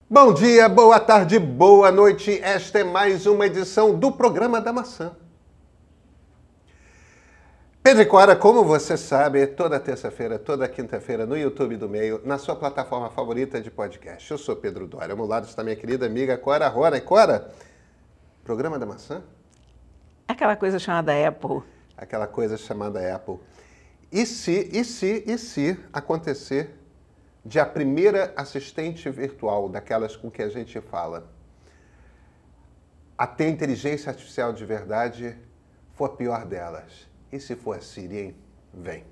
Bom dia, boa tarde, boa noite. Esta é mais uma edição do Programa da Maçã. Pedro e Cora, como você sabe, toda terça-feira, toda quinta-feira no YouTube do Meio, na sua plataforma favorita de podcast. Eu sou Pedro Doria, ao meu lado está minha querida amiga Cora Rona. E Cora, Programa da Maçã? Aquela coisa chamada Apple. Aquela coisa chamada Apple. E se acontecer de a primeira assistente virtual, daquelas com que a gente fala, a ter inteligência artificial de verdade, for a pior delas? E se for a Siri, hein? Vem.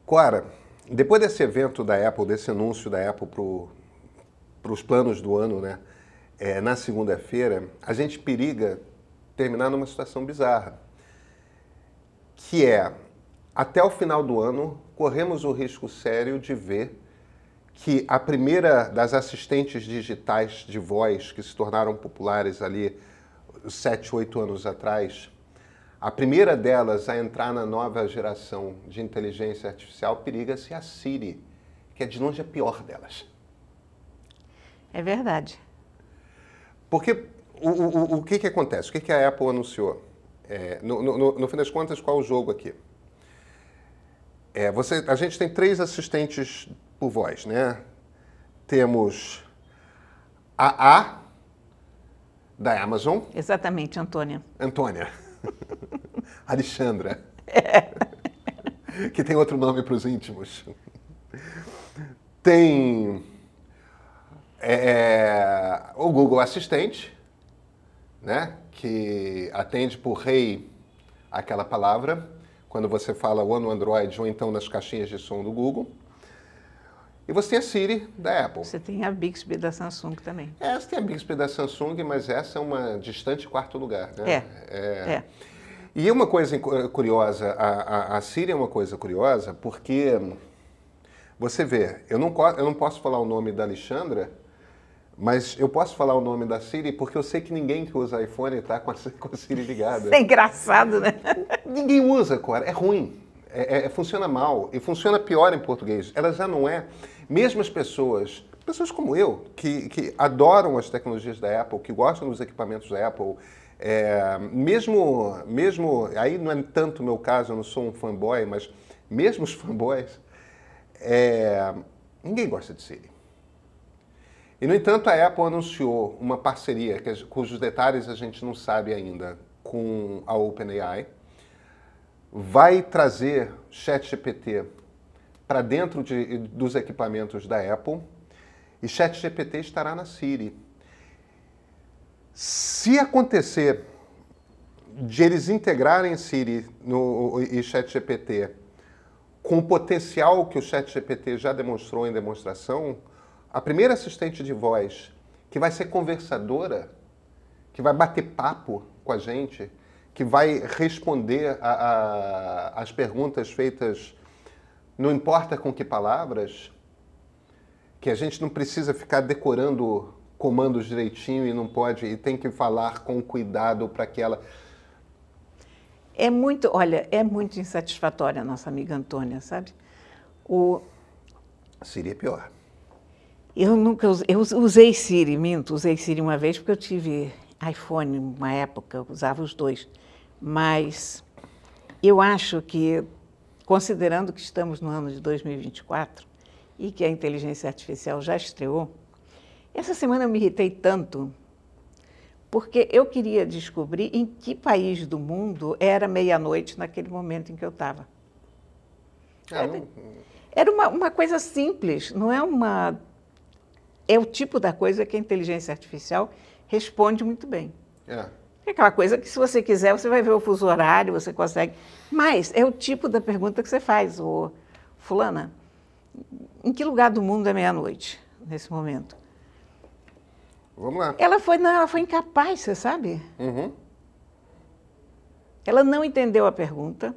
Cora, depois desse evento da Apple, desse anúncio da Apple para os planos do ano, né? Na segunda-feira, a gente periga terminar numa situação bizarra, que é, até o final do ano, corremos o risco sério de ver que a primeira das assistentes digitais de voz que se tornaram populares ali 7, 8 anos atrás, a primeira delas a entrar na nova geração de inteligência artificial periga-se a Siri, que é de longe a pior delas. É verdade. Porque o que acontece? O que a Apple anunciou? No fim das contas, qual é o jogo aqui? A gente tem 3 assistentes por voz, né? Temos a A, da Amazon. Exatamente, Antônia. Antônia. Alexandra. Que tem outro nome para os íntimos. Tem o Google Assistente, né? Que atende por Hey aquela palavra, quando você fala ou no Android ou então nas caixinhas de som do Google. E você tem a Siri da Apple. Você tem a Bixby da Samsung também. Você tem a Bixby da Samsung, mas essa é uma distante quarto lugar, né? E uma coisa curiosa, a Siri é uma coisa curiosa, porque você vê, eu não posso falar o nome da Alexandra, mas eu posso falar o nome da Siri porque eu sei que ninguém que usa iPhone está com a Siri ligada. É engraçado, né? Ninguém usa, Cora, é ruim. Funciona mal e funciona pior em português. Ela já não é. Mesmo as pessoas como eu, que adoram as tecnologias da Apple, que gostam dos equipamentos da Apple, mesmo, aí não é tanto o meu caso, eu não sou um fanboy, mas mesmo os fanboys, ninguém gosta de Siri. E, no entanto, a Apple anunciou uma parceria, cujos detalhes a gente não sabe ainda, com a OpenAI, vai trazer ChatGPT para dentro dos equipamentos da Apple e ChatGPT estará na Siri. Se acontecer de eles integrarem Siri e ChatGPT com o potencial que o ChatGPT já demonstrou em demonstração, a primeira assistente de voz que vai ser conversadora, que vai bater papo com a gente, que vai responder às perguntas feitas, não importa com que palavras, que a gente não precisa ficar decorando comandos direitinho e não pode, e tem que falar com cuidado para que ela... é muito insatisfatória a nossa amiga Antônia, sabe? Siri é pior. Eu usei Siri, usei Siri uma vez porque eu tive iPhone uma época, eu usava os 2. Mas eu acho que, considerando que estamos no ano de 2024 e que a inteligência artificial já estreou, essa semana eu me irritei tanto porque eu queria descobrir em que país do mundo era meia-noite naquele momento em que eu estava. Era uma coisa simples, não é uma... É o tipo da coisa que a inteligência artificial responde muito bem. É aquela coisa que, se você quiser, você vai ver o fuso horário, você consegue. Mas é o tipo da pergunta que você faz. Fulana, em que lugar do mundo é meia-noite, nesse momento? Vamos lá. Ela foi incapaz, você sabe? Uhum. Ela não entendeu a pergunta.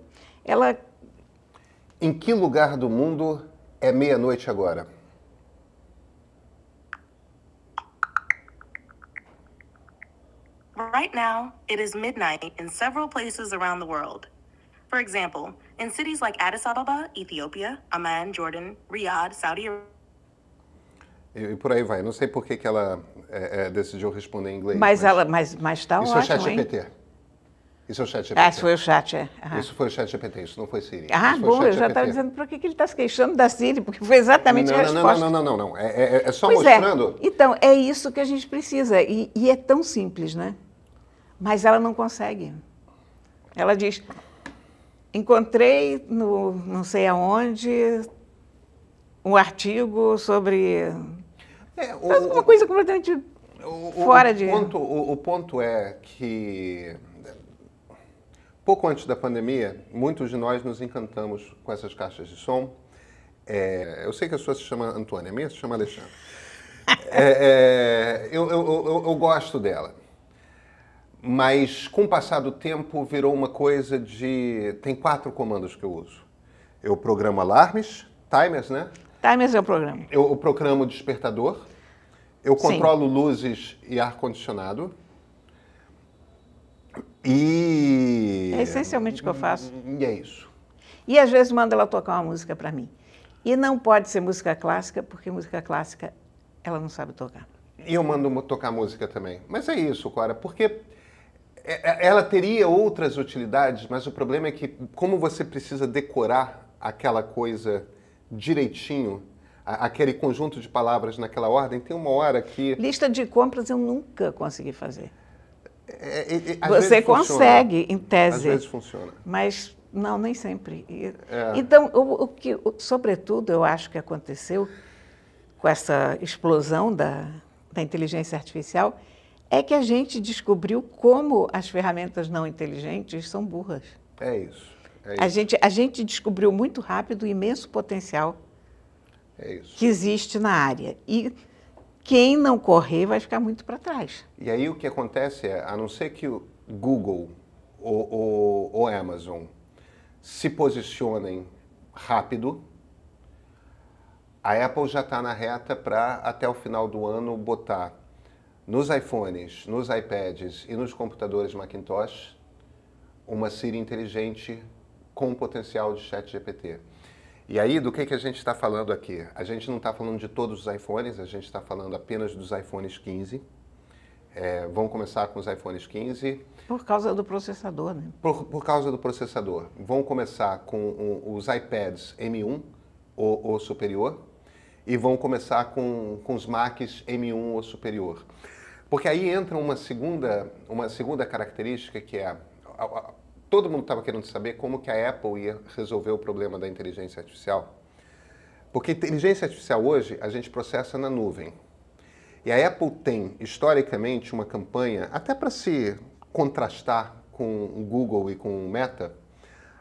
Em que lugar do mundo é meia-noite agora? Right now, it is midnight in several places around the world. For example, in cities like Addis Ababa, Ethiopia, Amman, Jordan, Riyadh, Saudi Arabia. E por aí vai. Não sei por que ela decidiu responder em inglês. Mas tá Isso é o ótimo, ChatGPT. Isso é o ChatGPT. Ah, isso foi o chat, é. Isso foi o ChatGPT, isso não foi Siri. Ah, bom, eu já estava dizendo por que ele está se queixando da Siri, porque foi exatamente a resposta. Não. É só pois mostrando. Então, é isso que a gente precisa. E é tão simples, né? Mas ela não consegue. Ela diz, encontrei no não sei aonde um artigo sobre uma coisa completamente fora de... O ponto é que, pouco antes da pandemia, muitos de nós nos encantamos com essas caixas de som. Eu sei que a sua se chama Antônia, a minha se chama Alexandre. Eu gosto dela. Mas, com o passar do tempo, virou uma coisa de... Tem 4 comandos que eu uso. Eu programo alarmes, timers, né? Timers é o programa. Eu programo despertador. Eu controlo luzes e ar-condicionado. E... É essencialmente o que eu faço. E é isso. E, às vezes, mando ela tocar uma música para mim. E não pode ser música clássica, porque música clássica ela não sabe tocar. E eu mando tocar música também. Mas é isso, Cora, porque... Ela teria outras utilidades, mas o problema é que, como você precisa decorar aquela coisa direitinho, aquele conjunto de palavras naquela ordem, tem uma hora que... Lista de compras eu nunca consegui fazer. Você consegue, em tese. Às vezes funciona. Mas não, nem sempre. Então, o que, sobretudo, eu acho que aconteceu com essa explosão da inteligência artificial é que a gente descobriu como as ferramentas não inteligentes são burras. É isso. A gente descobriu muito rápido o imenso potencial que existe na área. E quem não correr vai ficar muito para trás. E aí o que acontece é, a não ser que o Google ou Amazon se posicionem rápido, a Apple já está na reta para, até o final do ano, botar nos iPhones, nos iPads e nos computadores Macintosh uma Siri inteligente com potencial de ChatGPT. E aí, do que a gente está falando aqui? A gente não está falando de todos os iPhones, a gente está falando apenas dos iPhones 15. Vamos começar com os iPhones 15. Por causa do processador, né? Por causa do processador. Vão começar com os iPads M1 ou superior e vão começar com os Macs M1 ou superior. Porque aí entra uma segunda característica que é... Todo mundo estava querendo saber como que a Apple ia resolver o problema da inteligência artificial. Porque inteligência artificial hoje a gente processa na nuvem. E a Apple tem, historicamente, uma campanha, até para se contrastar com o Google e com o Meta,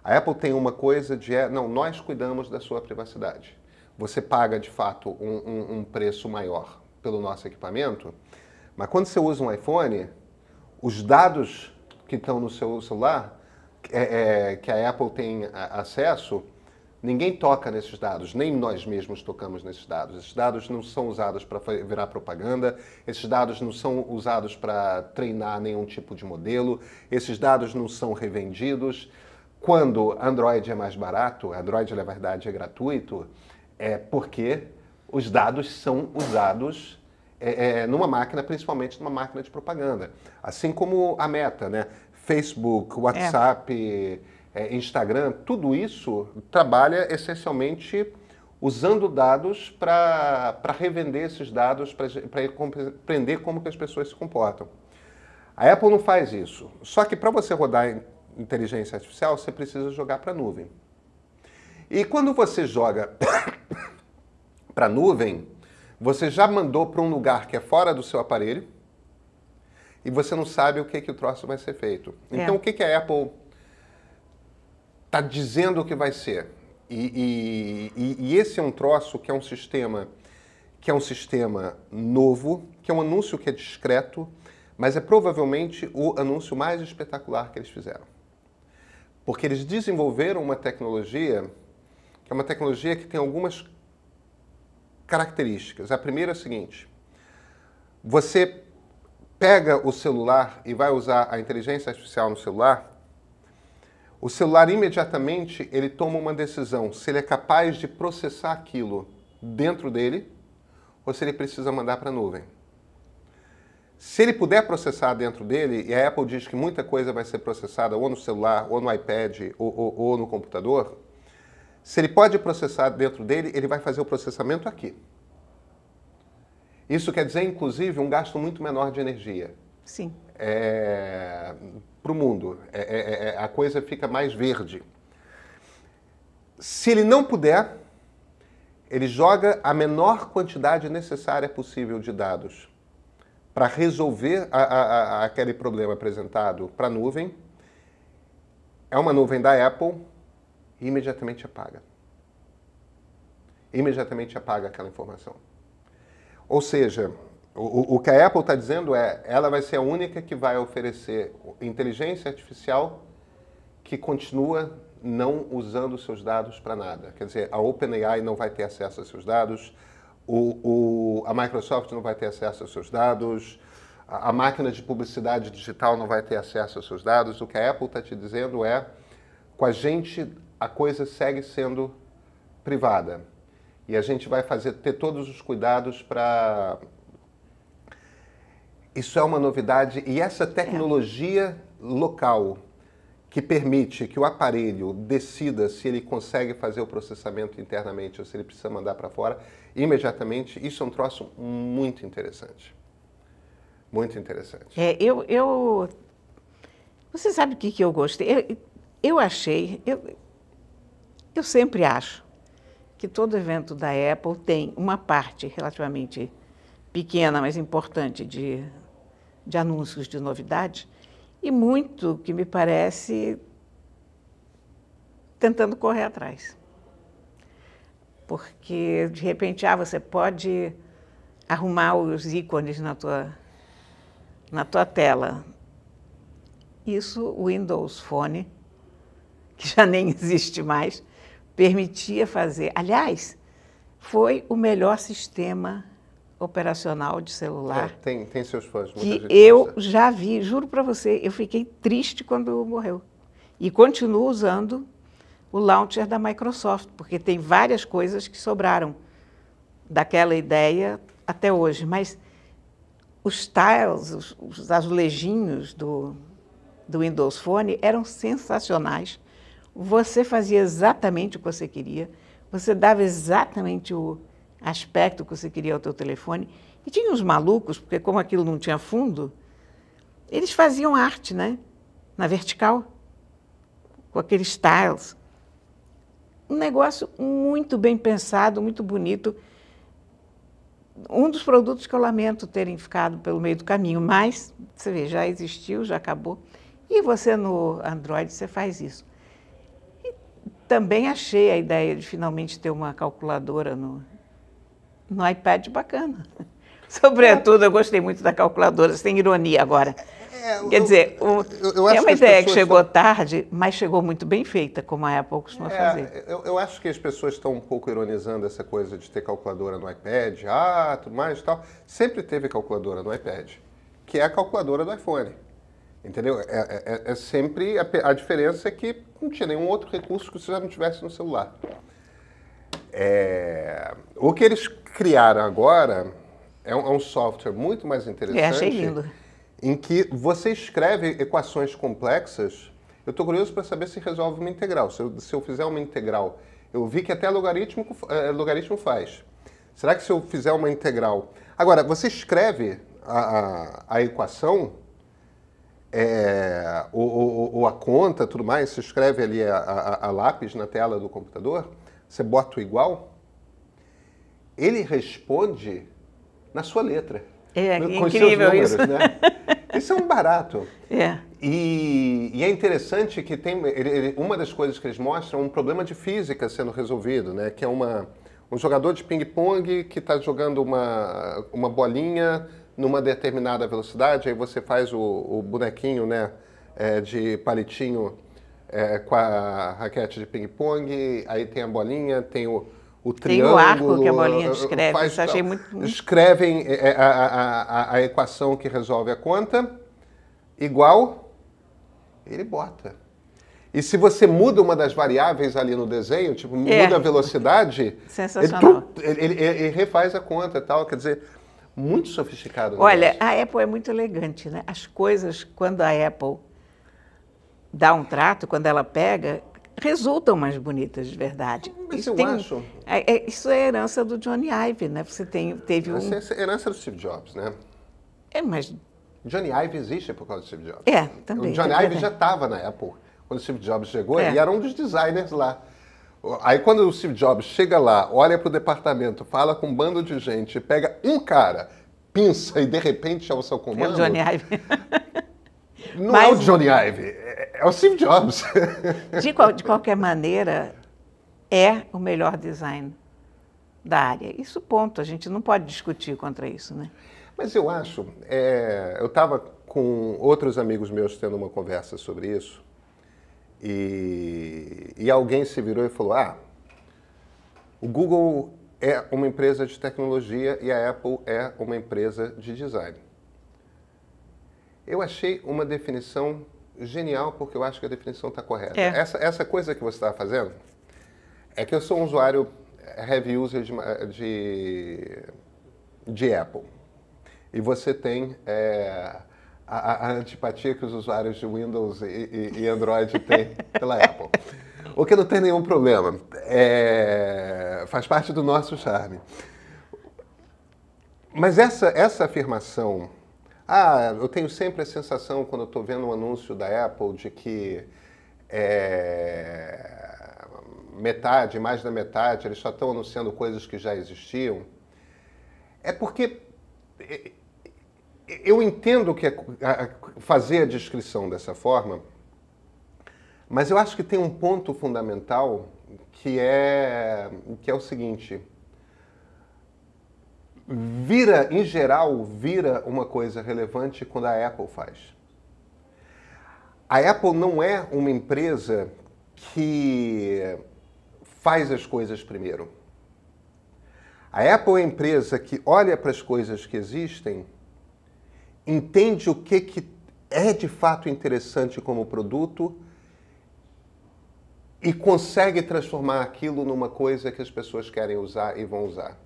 a Apple tem uma coisa de, não, nós cuidamos da sua privacidade. Você paga, de fato, um preço maior pelo nosso equipamento, mas quando você usa um iPhone, os dados que estão no seu celular, que a Apple tem acesso, ninguém toca nesses dados, nem nós mesmos tocamos nesses dados. Esses dados não são usados para virar propaganda, esses dados não são usados para treinar nenhum tipo de modelo, esses dados não são revendidos. Quando Android é mais barato, Android, na verdade, é gratuito, é porque os dados são usados numa máquina, principalmente numa máquina de propaganda. Assim como a Meta, né? Facebook, WhatsApp, Instagram, tudo isso trabalha essencialmente usando dados para revender esses dados, para compreender como que as pessoas se comportam. A Apple não faz isso. Só que para você rodar inteligência artificial, você precisa jogar para a nuvem. E quando você joga para a nuvem, você já mandou para um lugar que é fora do seu aparelho e você não sabe o que o troço vai ser feito. Então, o que a Apple está dizendo que vai ser? E esse é um troço que é um sistema novo, que é um anúncio que é discreto, mas é provavelmente o anúncio mais espetacular que eles fizeram. Porque eles desenvolveram uma tecnologia, que é uma tecnologia que tem algumas características. A primeira é a seguinte: você pega o celular e vai usar a inteligência artificial no celular, o celular imediatamente ele toma uma decisão se ele é capaz de processar aquilo dentro dele ou se ele precisa mandar para a nuvem. Se ele puder processar dentro dele, e a Apple diz que muita coisa vai ser processada ou no celular, ou no iPad, ou no computador, se ele pode processar dentro dele, ele vai fazer o processamento aqui. Isso quer dizer, inclusive, um gasto muito menor de energia. Sim. Para o mundo. A coisa fica mais verde. Se ele não puder, ele joga a menor quantidade necessária possível de dados para resolver aquele problema apresentado para a nuvem. É uma nuvem da Apple e imediatamente apaga. Imediatamente apaga aquela informação. Ou seja, o que a Apple está dizendo ela vai ser a única que vai oferecer inteligência artificial que continua não usando seus dados para nada. Quer dizer, a OpenAI não vai ter acesso aos seus dados, a Microsoft não vai ter acesso aos seus dados, a máquina de publicidade digital não vai ter acesso aos seus dados. O que a Apple está te dizendo com a gente a coisa segue sendo privada. E a gente vai ter todos os cuidados para... Isso é uma novidade. E essa tecnologia local que permite que o aparelho decida se ele consegue fazer o processamento internamente ou se ele precisa mandar para fora, imediatamente, isso é um troço muito interessante. Muito interessante. Você sabe o que eu gostei? Eu sempre acho que todo evento da Apple tem uma parte relativamente pequena, mas importante de anúncios de novidades, e muito que me parece tentando correr atrás. Porque, de repente, você pode arrumar os ícones na tua tela. Isso, o Windows Phone, que já nem existe mais, permitia fazer. Aliás, foi o melhor sistema operacional de celular. Tem seus fãs. Que eu já vi, juro para você, eu fiquei triste quando morreu. E continuo usando o launcher da Microsoft, porque tem várias coisas que sobraram daquela ideia até hoje. Mas os tiles, os azulejinhos do Windows Phone eram sensacionais. Você fazia exatamente o que você queria, você dava exatamente o aspecto que você queria ao teu telefone. E tinha uns malucos, porque como aquilo não tinha fundo, eles faziam arte, né? Na vertical, com aqueles tiles. Um negócio muito bem pensado, muito bonito. Um dos produtos que eu lamento terem ficado pelo meio do caminho, mas, você vê, já existiu, já acabou. E você no Android, você faz isso. E também achei a ideia de finalmente ter uma calculadora no iPad bacana. Sobretudo, eu gostei muito da calculadora, sem ironia agora. Quer dizer, é uma ideia que chegou tarde, mas chegou muito bem feita, como a Apple costuma fazer. Eu acho que as pessoas estão um pouco ironizando essa coisa de ter calculadora no iPad, tudo mais e tal. Sempre teve calculadora no iPad, que é a calculadora do iPhone. Entendeu? É sempre... A diferença é que não tinha nenhum outro recurso que você já não tivesse no celular. O que eles criaram agora é um software muito mais interessante. Achei lindo. Em que você escreve equações complexas. Eu estou curioso para saber se resolve uma integral. Se eu fizer uma integral, eu vi que até logaritmo faz. Será que se eu fizer uma integral... Agora, você escreve a equação, ou a conta, tudo mais, você escreve ali a lápis na tela do computador, você bota o igual, ele responde na sua letra. Com incrível números, isso. Né? Isso é um barato. E é interessante que tem uma das coisas que eles mostram é um problema de física sendo resolvido, né? Que é um jogador de ping-pong que está jogando uma bolinha numa determinada velocidade, aí você faz o bonequinho, né, de palitinho com a raquete de ping-pong, aí tem a bolinha, tem o o Tem triângulo... o arco que a bolinha descreve, faz isso eu achei tal. muito... Escrevem a equação que resolve a conta, igual, ele bota. E se você muda uma das variáveis ali no desenho, tipo, muda a velocidade, sensacional. Ele refaz a conta e tal, quer dizer, muito sofisticado. Olha, a Apple é muito elegante, né? As coisas, quando a Apple dá um trato, quando ela pega, resultam mais bonitas de verdade. Mas Isso eu acho... isso é herança do Johnny Ive, né? Você teve Essa é herança do Steve Jobs, né? mas... Johnny Ive existe por causa do Steve Jobs. Também. O Johnny Ive já estava na Apple quando o Steve Jobs chegou e era um dos designers lá. Aí quando o Steve Jobs chega lá, olha para o departamento, fala com um bando de gente, pega um cara, pinça e de repente é o seu comando... É o Johnny Ive. Não é o Johnny Ive, é o Steve Jobs. De qualquer maneira, é o melhor design da área. Isso, ponto. A gente não pode discutir contra isso, né? Mas eu acho... eu estava com outros amigos meus tendo uma conversa sobre isso e alguém se virou e falou, o Google é uma empresa de tecnologia e a Apple é uma empresa de design. Eu achei uma definição genial, porque eu acho que a definição está correta. Essa coisa que você está fazendo é que eu sou um usuário heavy user de Apple. E você tem a antipatia que os usuários de Windows e Android têm pela Apple. O que não tem nenhum problema. Faz parte do nosso charme. Mas essa afirmação... eu tenho sempre a sensação, quando eu estou vendo um anúncio da Apple, de que metade, mais da metade, eles só estão anunciando coisas que já existiam. É porque eu entendo que fazer a descrição dessa forma, mas eu acho que tem um ponto fundamental que é o seguinte... em geral, vira uma coisa relevante quando a Apple faz. A Apple não é uma empresa que faz as coisas primeiro. A Apple é a empresa que olha para as coisas que existem, entende o que é de fato interessante como produto e consegue transformar aquilo numa coisa que as pessoas querem usar e vão usar.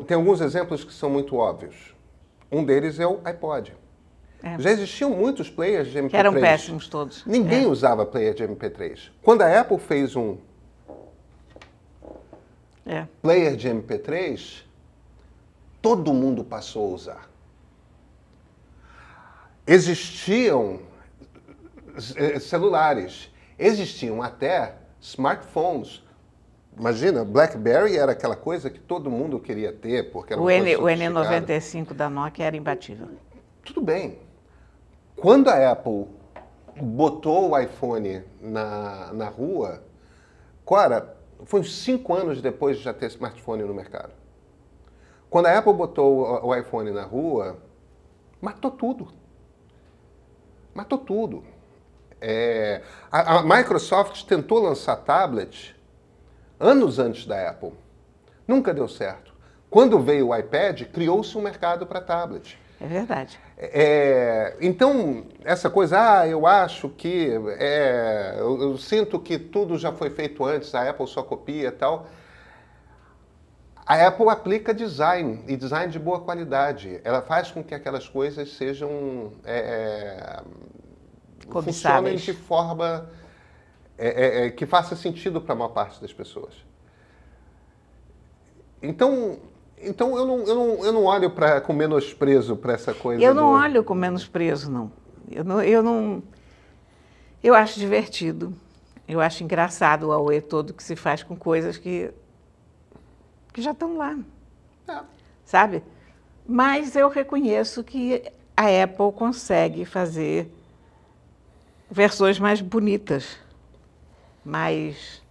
Tem alguns exemplos que são muito óbvios. Um deles é o iPod. Já existiam muitos players de MP3. Que eram péssimos todos. Ninguém usava player de MP3. Quando a Apple fez um player de MP3, todo mundo passou a usar. Existiam celulares, existiam até smartphones. Imagina, BlackBerry era aquela coisa que todo mundo queria ter, porque era uma coisa sofisticada. O N95 da Nokia era imbatível. Tudo bem. Quando a Apple botou o iPhone na rua, Cora, foi uns 5 anos depois de já ter smartphone no mercado. Quando a Apple botou o iPhone na rua, matou tudo. Matou tudo. A Microsoft tentou lançar tablet anos antes da Apple. Nunca deu certo. Quando veio o iPad, criou-se um mercado para tablet. É verdade. Então, essa coisa, eu acho que... eu sinto que tudo já foi feito antes, a Apple só copia e tal. A Apple aplica design, e design de boa qualidade. Ela faz com que aquelas coisas sejam... funcionem de forma... que faça sentido para a maior parte das pessoas. Então eu não olho com menosprezo para essa coisa. Eu não olho com menosprezo, não. Eu acho divertido. Eu acho engraçado o auê todo que se faz com coisas que já estão lá. Sabe? Mas eu reconheço que a Apple consegue fazer versões mais bonitas, mais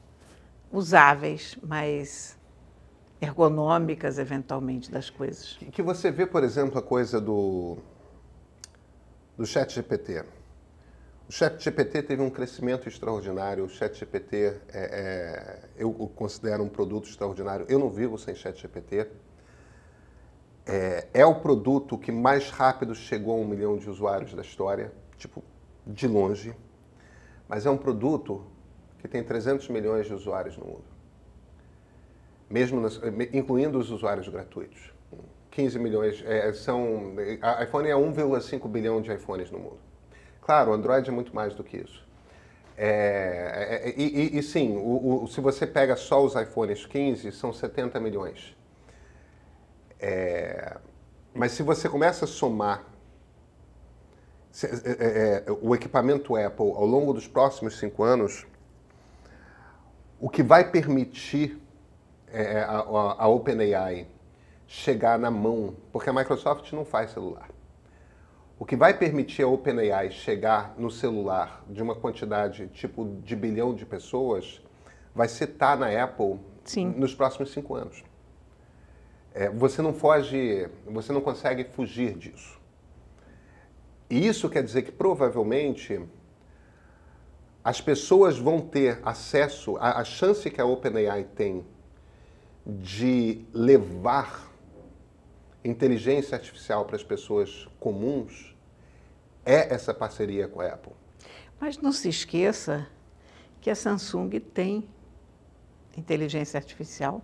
usáveis, mais ergonômicas, eventualmente, das coisas. Que você vê, por exemplo, a coisa do ChatGPT. O ChatGPT teve um crescimento extraordinário. O ChatGPT eu o considero um produto extraordinário. Eu não vivo sem ChatGPT. É o produto que mais rápido chegou a 1 milhão de usuários da história, tipo, de longe. Mas é um produto que tem 300 milhões de usuários no mundo. Mesmo incluindo os usuários gratuitos. 15 milhões, a iPhone é 1,5 bilhão de iPhones no mundo. Claro, o Android é muito mais do que isso. Sim, se você pega só os iPhones 15, são 70 milhões. Mas se você começa a somar o equipamento Apple ao longo dos próximos 5 anos, o que vai permitir a OpenAI chegar na mão, porque a Microsoft não faz celular. O que vai permitir a OpenAI chegar no celular de uma quantidade tipo de bilhão de pessoas vai ser estar na Apple nos próximos 5 anos. Você não consegue fugir disso. E isso quer dizer que provavelmente as pessoas vão ter acesso, a chance que a OpenAI tem de levar inteligência artificial para as pessoas comuns é essa parceria com a Apple. Mas não se esqueça que a Samsung tem inteligência artificial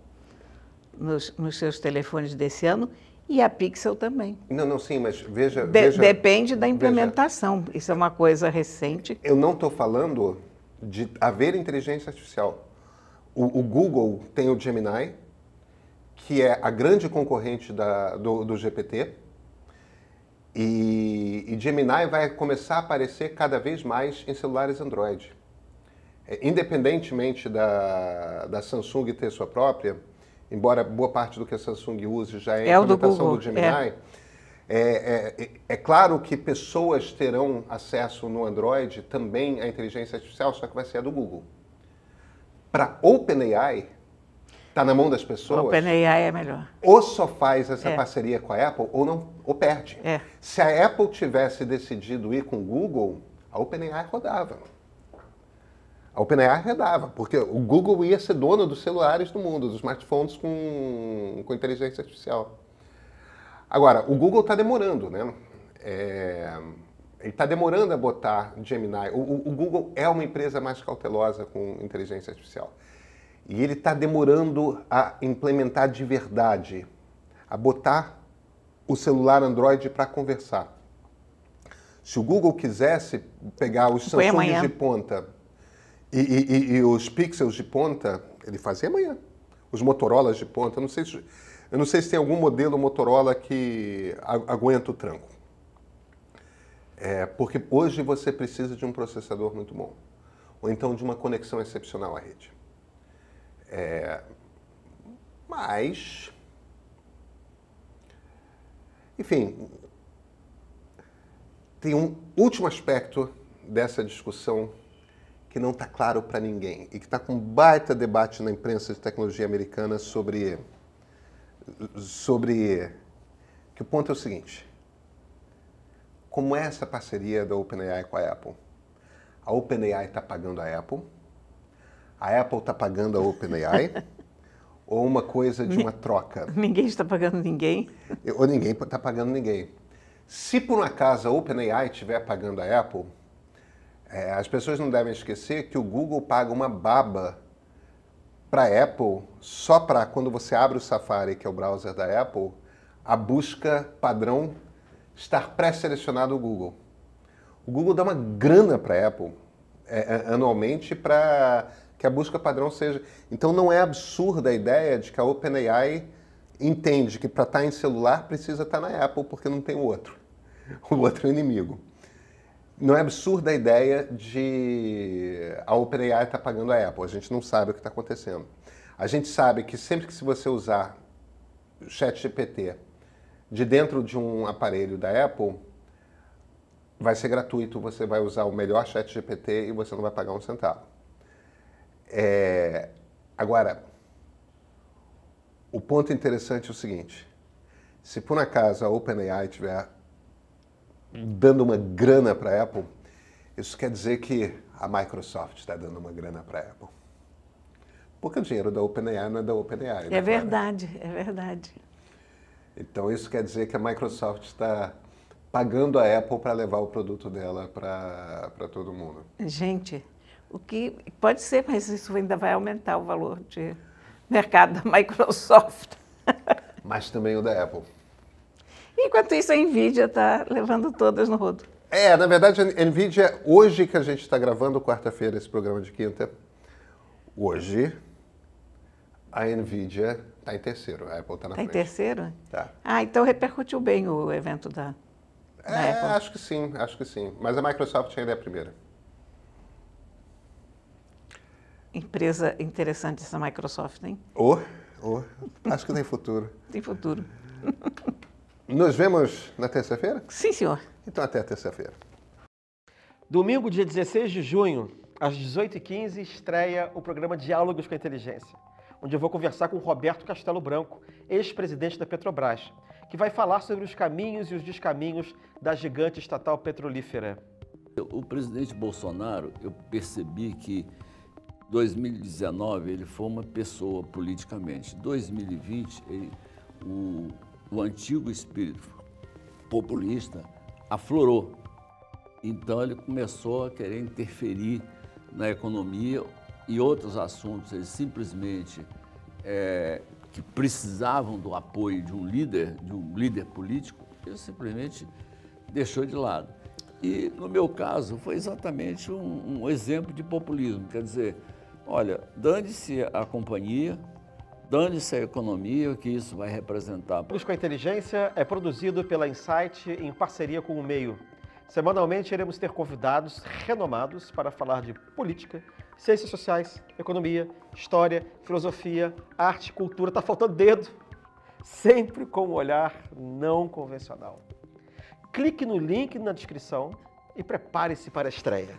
nos seus telefones desse ano e a Pixel também. Não, sim, mas veja... Depende da implementação. Isso é uma coisa recente. Eu não estou falando de haver inteligência artificial. O Google tem o Gemini, que é a grande concorrente do GPT, e Gemini vai começar a aparecer cada vez mais em celulares Android. Independentemente da Samsung ter sua própria, embora boa parte do que a Samsung use já é a implementação do Gemini, é claro que pessoas terão acesso no Android também à inteligência artificial, só que vai ser a do Google. Para OpenAI, está na mão das pessoas. O OpenAI é melhor. Ou só faz essa parceria com a Apple ou perde. Se a Apple tivesse decidido ir com o Google, a OpenAI rodava. A OpenAI rodava, porque o Google ia ser dono dos celulares do mundo, dos smartphones com inteligência artificial. Agora, o Google está demorando, né? Ele está demorando a botar Gemini. O Google é uma empresa mais cautelosa com inteligência artificial. E ele está demorando a implementar de verdade, a botar o celular Android para conversar. Se o Google quisesse pegar os Samsungs de ponta e os Pixels de ponta, ele fazia amanhã. Os Motorolas de ponta, eu não sei se tem algum modelo Motorola que aguenta o tranco. Porque hoje você precisa de um processador muito bom, ou então de uma conexão excepcional à rede. Mas, enfim, tem um último aspecto dessa discussão que não está claro para ninguém e que está com um baita debate na imprensa de tecnologia americana sobre que o ponto é o seguinte: como é essa parceria da OpenAI com a Apple? A OpenAI está pagando a Apple está pagando a OpenAI, ou uma coisa de uma troca? Ninguém está pagando ninguém. Ou ninguém está pagando ninguém. Se por um acaso a OpenAI estiver pagando a Apple, as pessoas não devem esquecer que o Google paga uma baba para a Apple só para quando você abre o Safari, que é o browser da Apple, a busca padrão estar pré-selecionado o Google. O Google dá uma grana para a Apple anualmente para que a busca padrão seja... Então não é absurda a ideia de que a OpenAI entende que para estar em celular precisa estar na Apple porque não tem o outro inimigo. Não é absurda a ideia de a OpenAI estar pagando a Apple. A gente não sabe o que está acontecendo. A gente sabe que sempre que se você usar o ChatGPT de dentro de um aparelho da Apple, vai ser gratuito, você vai usar o melhor ChatGPT e você não vai pagar um centavo. Agora, o ponto interessante é o seguinte: se por acaso a OpenAI estiver dando uma grana para a Apple, Isso quer dizer que a Microsoft está dando uma grana para a Apple. Porque o dinheiro da OpenAI não é da OpenAI. É verdade, é verdade. Então isso quer dizer que a Microsoft está pagando a Apple para levar o produto dela para todo mundo. Gente, o que pode ser, mas isso ainda vai aumentar o valor de mercado da Microsoft. Mas também o da Apple. Enquanto isso, a NVIDIA está levando todas no rodo. Na verdade, a NVIDIA, hoje que a gente está gravando, quarta-feira, esse programa de quinta, hoje, a NVIDIA está em terceiro, a Apple está na frente. Está em terceiro? Tá. Então repercutiu bem o evento da Apple. Acho que sim. Mas a Microsoft ainda é a primeira. Empresa interessante essa Microsoft, hein? Acho que tem futuro. Tem futuro. Nos vemos na terça-feira? Sim, senhor. Então até terça-feira. Domingo, dia 16 de junho, às 18h15, estreia o programa Diálogos com a Inteligência, onde eu vou conversar com o Roberto Castelo Branco, ex-presidente da Petrobras, que vai falar sobre os caminhos e os descaminhos da gigante estatal petrolífera. O presidente Bolsonaro, eu percebi que 2019 ele foi uma pessoa politicamente. 2020, o antigo espírito populista aflorou. Então ele começou a querer interferir na economia e outros assuntos. Ele simplesmente que precisavam do apoio de um líder político, ele simplesmente deixou de lado. E no meu caso foi exatamente um exemplo de populismo, quer dizer, olha, dane-se a companhia, dane-se a economia, o que isso vai representar. Diálogos com a Inteligência é produzido pela Insight em parceria com o Meio. Semanalmente iremos ter convidados renomados para falar de política, ciências sociais, economia, história, filosofia, arte, cultura, tá faltando dedo, sempre com um olhar não convencional. Clique no link na descrição e prepare-se para a estreia.